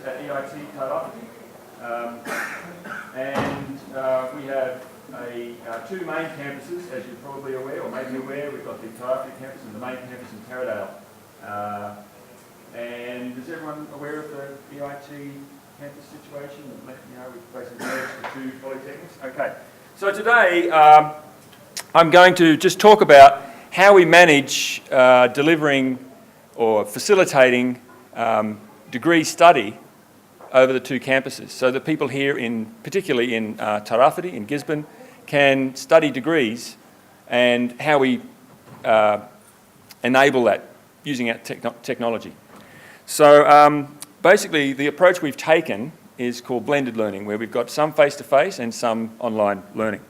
at EIT Tairāwhiti. We have two main campuses, as you're probably aware, or may be aware. We've got the Tairāwhiti campus and the main campus in Taradale. And is everyone aware of the EIT campus situation? We've basically merged the two polytechnics. Okay, so today I'm going to just talk about how we manage delivering or facilitating degree study over the two campuses, so that people here, particularly in Tairāwhiti, in Gisborne, can study degrees, and how we enable that using our technology. So basically the approach we've taken is called blended learning, where we've got some face-to-face and some online learning.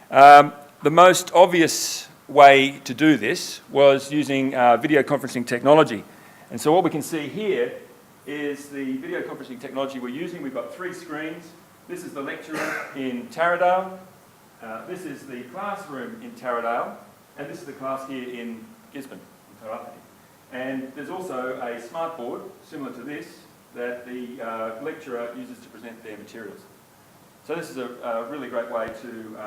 The most obvious way to do this was using video conferencing technology. And so what we can see here is the video conferencing technology we're using. We've got three screens. This is the lecturer in Taradale. This is the classroom in Taradale. And this is the class here in Gisborne, in Tairāwhiti. And there's also a smartboard, similar to this, that the lecturer uses to present their materials. So this is a really great way to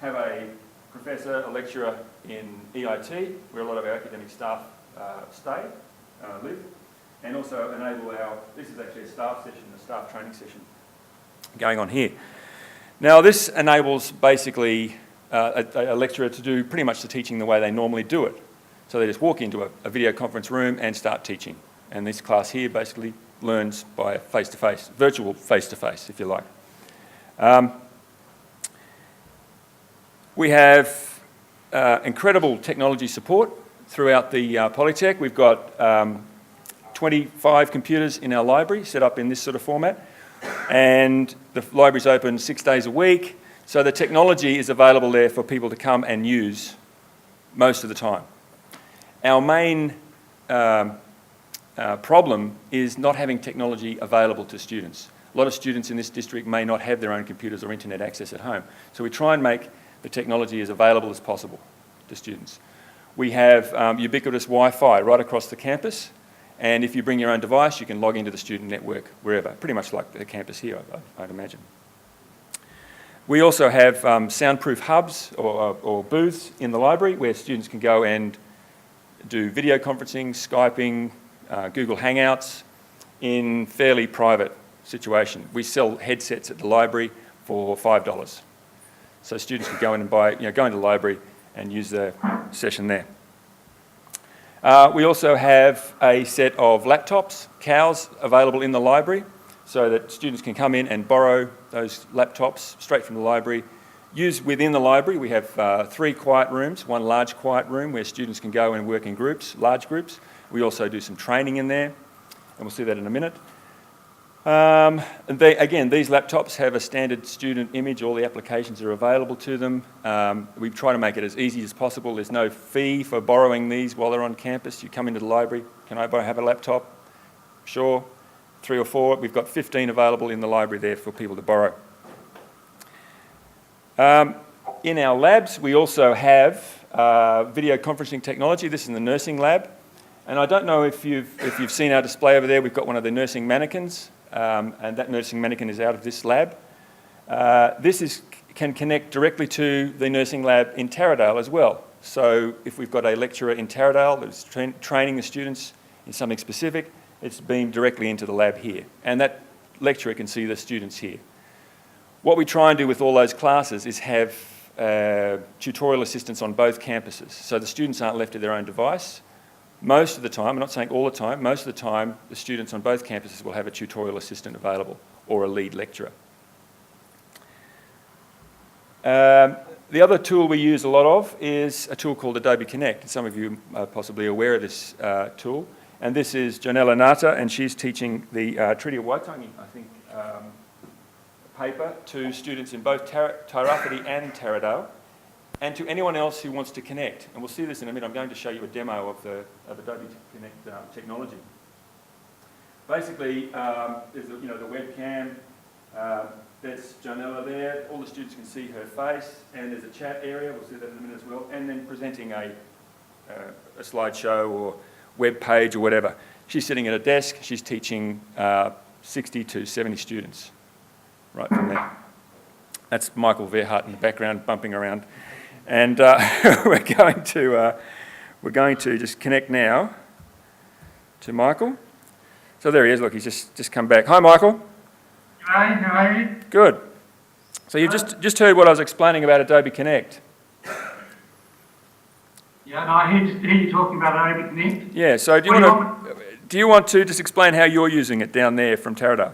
have a professor, a lecturer in EIT, where a lot of our academic staff live, and also enable this is actually a staff session, a staff training session going on here. Now this enables basically a lecturer to do pretty much the teaching the way they normally do it. So they just walk into a video conference room and start teaching. And this class here basically learns by face-to-face, virtual face-to-face, if you like. We have incredible technology support throughout the Polytech. We've got 25 computers in our library set up in this sort of format. And the library's open 6 days a week. So the technology is available there for people to come and use most of the time. Our main problem is not having technology available to students. A lot of students in this district may not have their own computers or internet access at home. So we try and make the technology as available as possible to students. We have ubiquitous Wi-Fi right across the campus, and if you bring your own device, you can log into the student network wherever, pretty much like the campus here, I'd imagine. We also have soundproof hubs or booths in the library where students can go and do video conferencing, Skyping, Google Hangouts in fairly private situation. We sell headsets at the library for $5. So students can go in and go into the library and use the session there. We also have a set of laptops, cows, available in the library so that students can come in and borrow those laptops straight from the library. Use within the library, we have 3 quiet rooms, one large quiet room where students can go and work in groups, large groups. We also do some training in there, and we'll see that in a minute. Again, these laptops have a standard student image. All the applications are available to them. We try to make it as easy as possible. There's no fee for borrowing these while they're on campus. You come into the library, can I have a laptop? Sure, 3 or 4. We've got 15 available in the library there for people to borrow. In our labs, we also have video conferencing technology. This is in the nursing lab. And I don't know if you've seen our display over there. We've got one of the nursing mannequins, and that nursing mannequin is out of this lab. This can connect directly to the nursing lab in Taradale as well. So if we've got a lecturer in Taradale that's training the students in something specific, it's beamed directly into the lab here. And that lecturer can see the students here. What we try and do with all those classes is have tutorial assistance on both campuses. So the students aren't left to their own device. Most of the time, I'm not saying all the time, most of the time the students on both campuses will have a tutorial assistant available or a lead lecturer. The other tool we use a lot of is a tool called Adobe Connect. Some of you are possibly aware of this tool. And this is Janella Nata, and she's teaching the Treaty of Waitangi, I think, paper to students in both Tairāwhiti and Taradale, and to anyone else who wants to connect. And we'll see this in a minute. I'm going to show you a demo of Adobe Connect technology. Basically, there's the webcam. There's Janella there. All the students can see her face, and there's a chat area. We'll see that in a minute as well. And then presenting a slideshow or web page or whatever. She's sitting at a desk. She's teaching 60 to 70 students right from there. That's Michael Verhart in the background bumping around. And we're going to just connect now to Michael. So there he is. Look, he's just come back. Hi, Michael. Hi, how are you? Good. So you've just heard what I was explaining about Adobe Connect. Yeah, no, I heard you talking about Adobe Connect. Yeah. So do you want to just explain how you're using it down there from Taradale?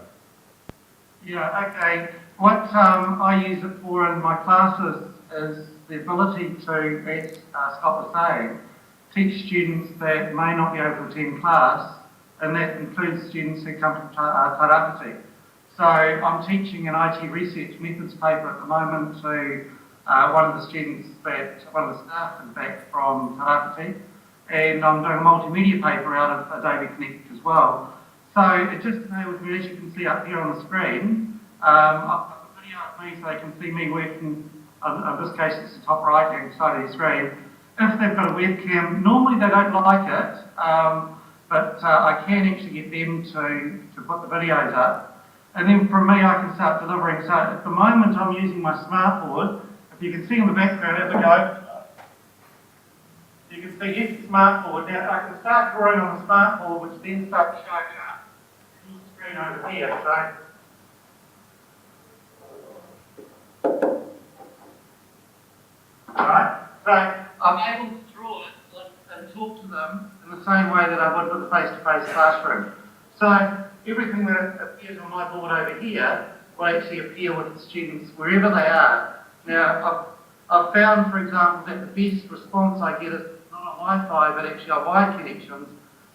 Yeah. Okay. What I use it for in my classes is the ability to, as Scott was saying, teach students that may not be able to attend class, and that includes students who come from Tairāwhiti. So I'm teaching an IT research methods paper at the moment to one of the staff, in fact, from Tairāwhiti, and I'm doing a multimedia paper out of Adobe Connect as well. So it just enables me, as you can see up here on the screen, I've got the video of me so they can see me working. In this case, it's the top right-hand side of the screen. If they've got a webcam, normally they don't like it, but I can actually get them to put the videos up. And then from me, I can start delivering. So at the moment, I'm using my smartboard. If you can see in the background, as I go, you can see here's the smartboard. Now, I can start drawing on the smartboard, which then starts showing up on the screen over here. Alright, so I'm able to draw it and talk to them in the same way that I would with a face-to-face classroom. So everything that appears on my board over here will actually appear with the students wherever they are. Now, I've found, for example, that the best response I get is not on Wi-Fi, but actually on wired connections.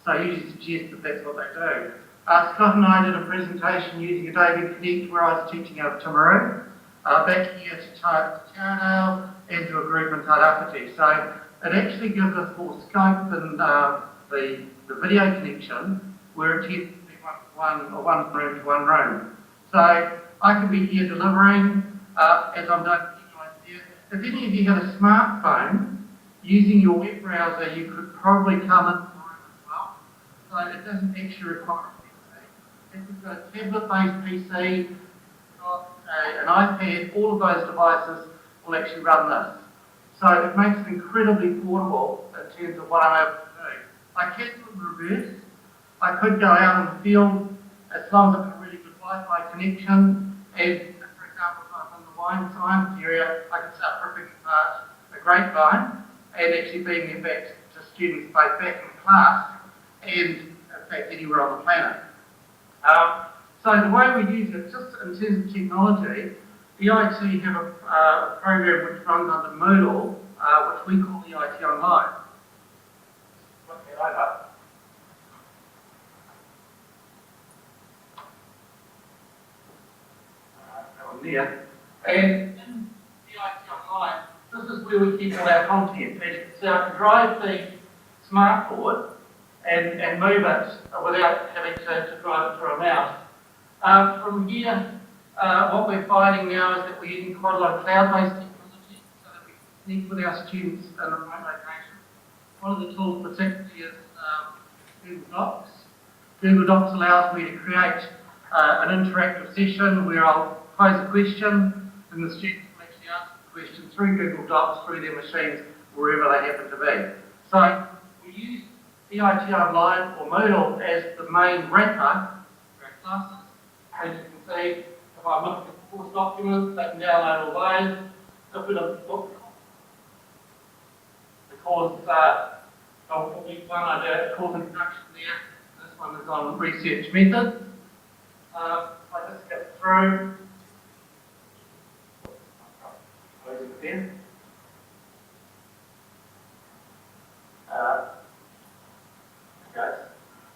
So I usually suggest that that's what they do. Scott and I did a presentation using Adobe Connect where I was teaching out of Timaru, back here to Taradale, and to a group in Tairāwhiti. So it actually gives us more scope than the video connection, where it tends to be one room to one room. So I can be here delivering as I'm doing here. If any of you had a smartphone, using your web browser, you could probably come in the room as well. So it doesn't actually require a PC. If you've got a tablet-based PC, an iPad, all of those devices will actually run this. So it makes it incredibly portable in terms of what I'm able to do. I can do it in reverse. I could go out in the field as long as I've got a really good Wi-Fi connection, and for example, if I'm in the wine science area, I can start ripping apart a grapevine and actually being there back to students both back in class and in fact anywhere on the planet. So the way we use it, just in terms of technology, EIT have a program which runs under Moodle, which we call EIT Online. Flip that over. That one there. And in EIT Online, this is where we keep all our content. As you can see, I can drive the smartboard and move it without having to drive it through a mouse. From here, what we're finding now is that we're using quite a lot of cloud-based technology so that we can connect with our students in a remote location. One of the tools particularly is Google Docs. Google Docs allows me to create an interactive session where I'll pose a question and the students will actually answer the question through Google Docs, through their machines, wherever they happen to be. So we use EIT Online or Moodle as the main wrapper for our classes. As you can see, if I'm looking at the course documents, they can download all those. If we look at the book, the course, week one, I did a course introduction there. This one is on research methods. I just get through. Close it there. Okay.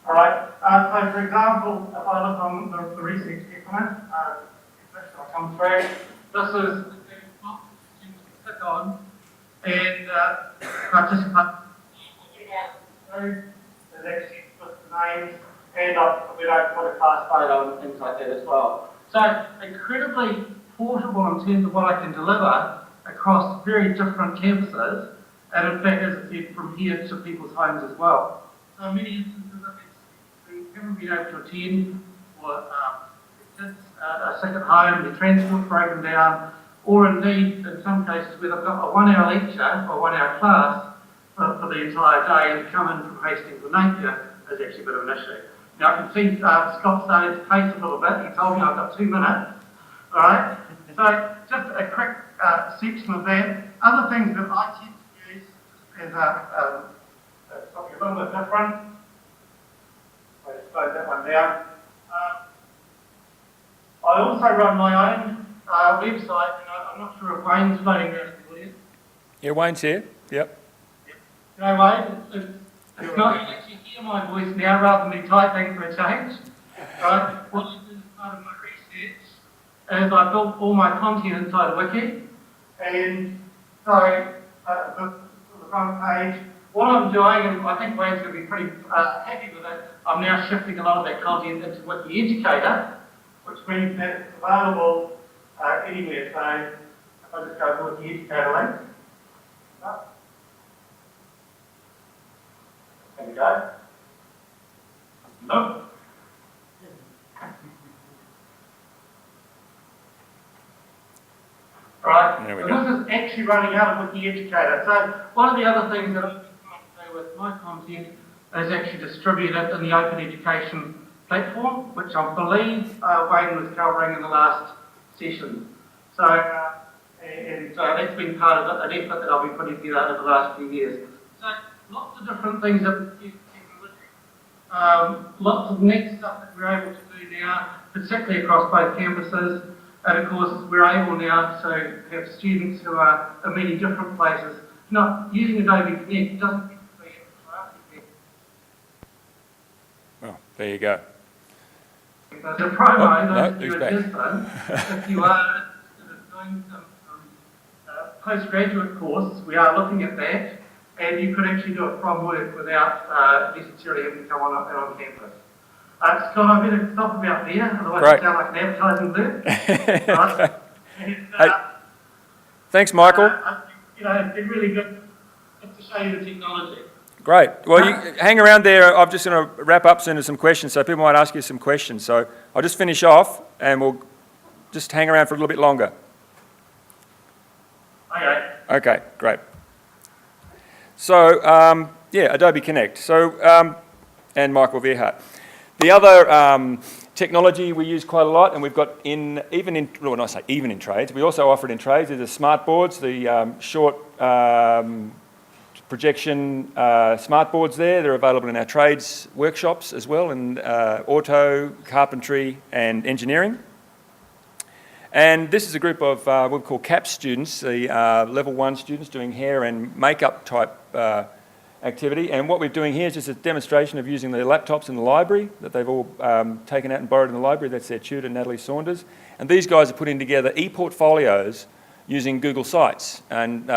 All right. So, for example, if I look on the research document, I'll come through. This is the box you can click on and participate. There's actually put the names, and we don't put a class photo and things like that as well. So, incredibly portable in terms of what I can deliver across very different campuses, and in fact, as I said, from here to people's homes as well. So, in many instances, haven't been able to attend, or kids are sick at home, their transport's broken down, or indeed, in some cases, where they've got a 1 hour lecture or 1 hour class for the entire day, and to come in from Hastings or Napier is actually a bit of an issue. Now, I can see Scott started to pace a little bit. He told me I've got 2 minutes. All right? So, just a quick section of that. Other things that I tend to use is something a little bit different. I'll just close that one down. I also run my own website, and I'm not sure if Wayne's floating around the audience. Yeah, Wayne's here. Yep. You know, Wayne, it's not, you actually hear my voice now rather than me typing for a change. Right? What I did as part of my research is I built all my content inside a wiki. And so, the front page, what I'm doing, and I think Wayne's going to be pretty happy with it, I'm now shifting a lot of that content into Wiki Educator, which means that it's available anywhere. So, if I just go to Wiki Educator link. There we go. Nope. Right, There we so go. this is actually running out of Wiki Educator. So one of the other things that I've been trying to do with my content is actually distribute it in the Open Education platform, which I believe Wayne was covering in the last session. So, that's been part of an effort that I've been putting together over the last few years. So lots of different things that we use technology. Lots of neat stuff that we're able to do now, particularly across both campuses. And of course, we're able now to have students who are in many different places. Not using Adobe Connect doesn't need to be a Well, there you go. the promo, no, those of you who's at back? Gisborne, if you are doing some postgraduate course, we are looking at that, and you could actually do it from work without necessarily having to come on campus. Scott, I better stop about there, otherwise Great. I sound like an advertising bird. Right? And, Hey, thanks, Michael. it's really good just to show you the technology. Great. Well, you hang around there. I'm just going to wrap up soon with some questions, so people might ask you some questions. So I'll just finish off, and we'll just hang around for a little bit longer. Okay. Okay, great. So, Adobe Connect. So, and Michael Verhart. The other technology we use quite a lot, and we've got even in trades, we also offer it in trades, is the smart boards, the short projection smart boards there. They're available in our trades workshops as well, in auto, carpentry and engineering. And this is a group of what we call CAP students, the level 1 students doing hair and makeup type activity. And what we're doing here is just a demonstration of using the laptops in the library that they've all taken out and borrowed in the library. That's their tutor, Natalie Saunders. And these guys are putting together e-portfolios using Google Sites. And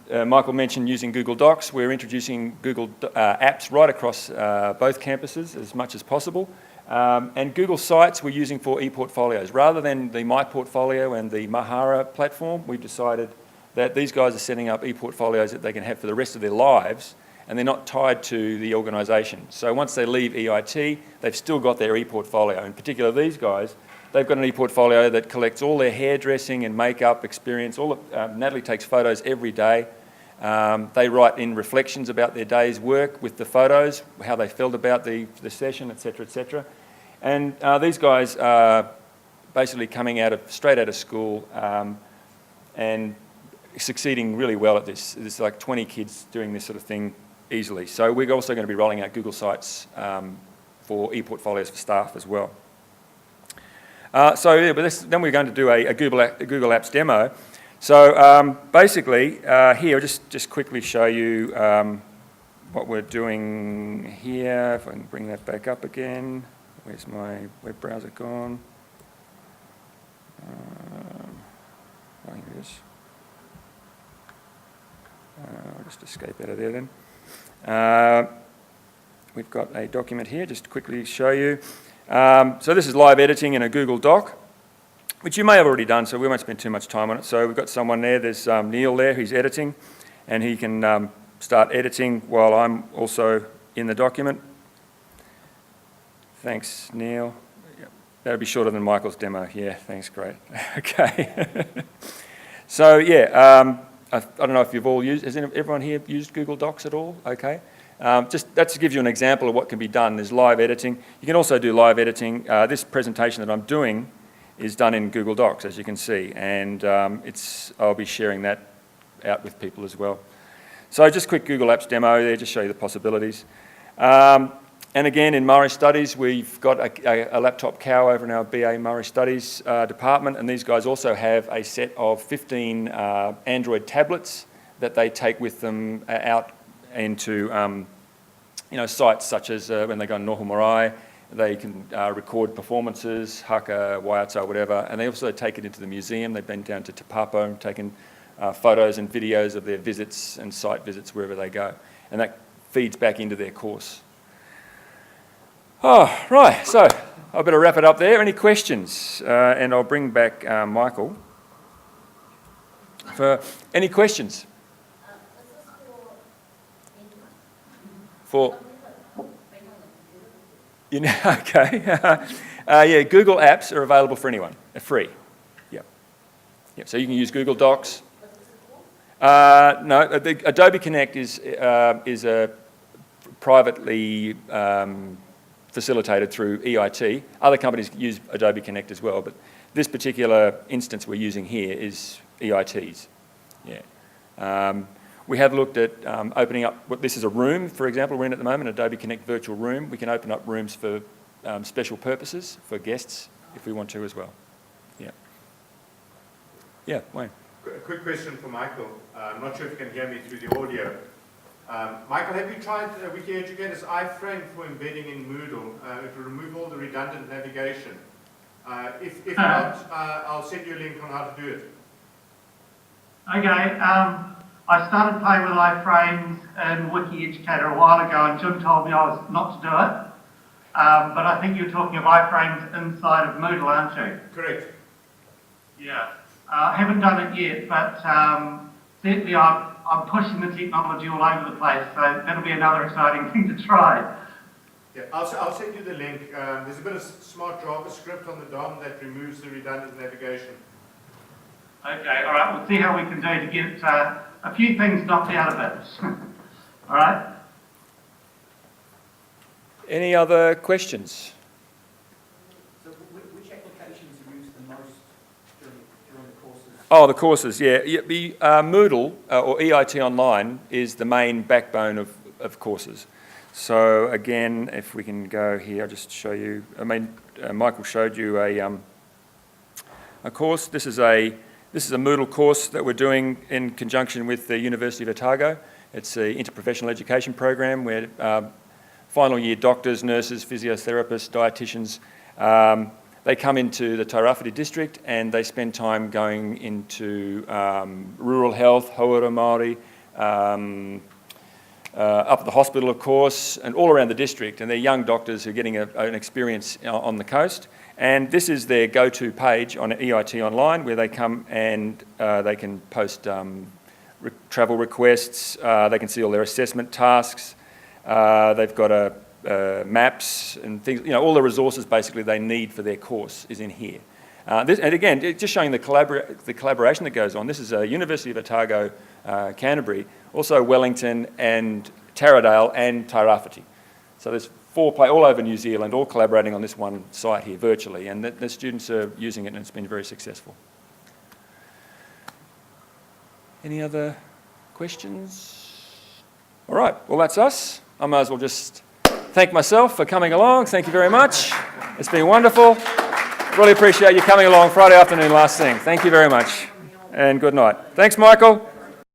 Michael mentioned using Google Docs. We're introducing Google apps right across both campuses as much as possible. And Google Sites we're using for e-portfolios. Rather than the My Portfolio and the Mahara platform, we've decided that these guys are setting up e-portfolios that they can have for the rest of their lives, and they're not tied to the organisation. So once they leave EIT, they've still got their e-portfolio. In particular, these guys, they've got an e-portfolio that collects all their hairdressing and makeup experience. Natalie takes photos every day. They write in reflections about their day's work with the photos, how they felt about the session, etc., etc. And these guys are basically coming straight out of school and succeeding really well at this. There's like 20 kids doing this sort of thing easily. So we're also going to be rolling out Google Sites for e-portfolios for staff as well. Then we're going to do a Google Apps demo. So basically, here, I'll just quickly show you what we're doing here. If I can bring that back up again. Where's my web browser gone? Oh, here it is. I'll just escape out of there then. We've got a document here, just to quickly show you. So this is live editing in a Google Doc, which you may have already done, so we won't spend too much time on it. So we've got someone there, there's Neil there who's editing, and he can start editing while I'm also in the document. Thanks, Neil. Yep. That'll be shorter than Michael's demo. Yeah, thanks, great. Okay. So, yeah, I don't know if you've all used, has everyone here used Google Docs at all? Okay. Just that gives you an example of what can be done. There's live editing. You can also do live editing. This presentation that I'm doing is done in Google Docs, as you can see, and I'll be sharing that out with people as well. So just a quick Google Apps demo there, just show you the possibilities. And again, in Murray Studies, we've got a laptop cow over in our BA Murray Studies department, and these guys also have a set of 15 Android tablets that they take with them out into sites such as when they go to Northern Marae, they can record performances, haka, waiata, whatever, and they also take it into the museum. They've been down to Te Papo and taken photos and videos of their visits and site visits wherever they go, and that feeds back into their course. Oh, right, so I better wrap it up there. Any questions? And I'll bring back Michael. For any questions? For okay. Yeah, Google Apps are available for anyone. They're free. Yep. Yep. So you can use Google Docs. No, Adobe Connect is a privately facilitated through EIT. Other companies use Adobe Connect as well, but this particular instance we're using here is EIT's. Yeah. We have looked at opening up, this is a room, for example, we're in at the moment, Adobe Connect virtual room. We can open up rooms for special purposes, for guests, if we want to as well. Yeah. Yeah, Wayne. A quick question for Michael. I'm not sure if you can hear me through the audio. Michael, have you tried WikiEducator's iframe for embedding in Moodle? It will remove all the redundant navigation. If not, I'll send you a link on how to do it. Okay, I started playing with iframes in WikiEducator a while ago, and Jim told me I was not to do it. But I think you're talking of iframes inside of Moodle, aren't you? Correct. Yeah. I haven't done it yet, but certainly I'm pushing the technology all over the place, so that'll be another exciting thing to try. Yeah, I'll send you the link. There's a bit of smart JavaScript on the DOM that removes the redundant navigation. Okay, all right, we'll see how we can do to get a few things knocked out of it. All right? Any other questions? So which applications are used the most during the courses? Oh, the courses, yeah. Moodle or EIT Online is the main backbone of courses. So again, if we can go here, I'll just show you. I mean, Michael showed you a course. This is a Moodle course that we're doing in conjunction with the University of Otago. It's an interprofessional education program where final year doctors, nurses, physiotherapists, dietitians, they come into the Tairāwhiti district and they spend time going into rural health, hauora Māori, up at the hospital, of course, and all around the district. And they're young doctors who are getting an experience on the coast. And this is their go-to page on EIT Online, where they come and they can post travel requests, they can see all their assessment tasks, they've got maps and things, all the resources basically they need for their course is in here. And again, just showing the collaboration that goes on. This is University of Otago, Canterbury, also Wellington and Taradale and Tairāwhiti. So there's 4 all over New Zealand, all collaborating on this one site here virtually, and the students are using it and it's been very successful. Any other questions? All right, well that's us. I might as well just thank myself for coming along. Thank you very much. It's been wonderful. Really appreciate you coming along Friday afternoon last thing. Thank you very much and good night. Thanks, Michael.